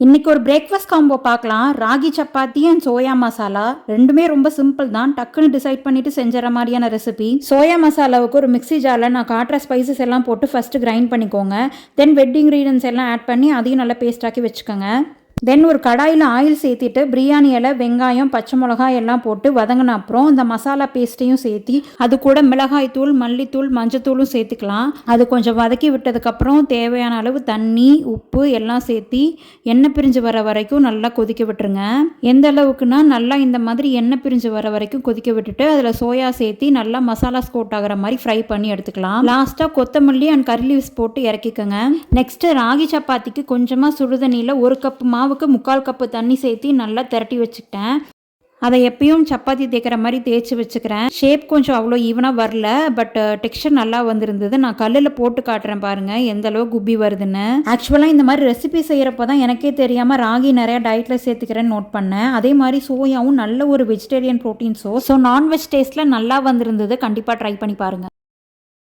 இன்னைக்கு ஒரு breakfast combo பார்க்கலாம். ராகி சப்பாத்தி அண்ட் சோயா மசாலா ரெண்டுமே ரொம்ப சிம்பிள் தான். டக்குன்னு டிசைட் பண்ணிட்டு செஞ்சுற மாதிரியான ரெசிபி. சோயா மசாலாவுக்கு ஒரு மிக்ஸி ஜாரில் நான் காட்டுற ஸ்பைசஸ் எல்லாம் போட்டு ஃபர்ஸ்ட் கிரைண்ட் பண்ணிக்கோங்க. தென் வெட் இன்க்ரீடியன்ஸ் எல்லாம் ஆட் பண்ணி அதையும் நல்லா பேஸ்டாக்கி வச்சுக்கோங்க. தென் ஒரு கடாயில் ஆயில் சேர்த்திட்டு பிரியாணி இலை, வெங்காயம், பச்சை மிளகாய் எல்லாம் போட்டு வதங்கின அப்புறம் இந்த மசாலா பேஸ்ட்டையும் சேர்த்தி அது கூட மிளகாய் தூள், மல்லித்தூள், மஞ்சத்தூளும் சேர்த்துக்கலாம். அது கொஞ்சம் வதக்கி விட்டதுக்கப்புறம் தேவையான அளவு தண்ணி, உப்பு எல்லாம் சேர்த்தி எண்ணெய் பிரிஞ்சு வர வரைக்கும் நல்லா கொதிக்க விட்டுருங்க. எந்த அளவுக்குன்னா நல்லா இந்த மாதிரி எண்ணெய் பிரிஞ்சு வர வரைக்கும் கொதிக்க விட்டுட்டு அதில் சோயா சேர்த்தி நல்லா மசாலாஸ் கோட் ஆகிற மாதிரி ஃப்ரை பண்ணி எடுத்துக்கலாம். லாஸ்ட்டாக கொத்தமல்லி அண்ட் கறி லீவ்ஸ் போட்டு இறக்கிக்கோங்க. நெக்ஸ்ட்டு ராகி சப்பாத்திக்கு கொஞ்சமாக சுடுதண்ணியில் 1 கப் மாவுக்கு 3/4 கப்பு தண்ணி சேர்த்தி நல்லா திரட்டி வச்சுக்கிட்டேன். அதை எப்பயும் சப்பாத்தி தேய்க்கிற மாதிரி தேய்ச்சி வச்சுக்கிறேன். ஷேப் கொஞ்சம் அவ்வளோ ஈவனாக வரல, பட் டெக்ஸ்சர் நல்லா வந்திருந்தது. நான் கல்லில் போட்டு காட்டுறேன் பாருங்கள் எந்த அளவுக்கு குப்பி வருதுன்னு. ஆக்சுவலாக இந்த மாதிரி ரெசிபி செய்கிறப்போ தான் எனக்கே தெரியாமல் ராகி நிறையா டயட்டில் சேர்த்துக்கிறேன்னு நோட் பண்ணேன். அதே மாதிரி சோயாவும் நல்ல ஒரு vegetarian protein source. So non veg டேஸ்ட்டில் நல்லா வந்திருந்தது. கண்டிப்பாக ட்ரை பண்ணி பாருங்கள்.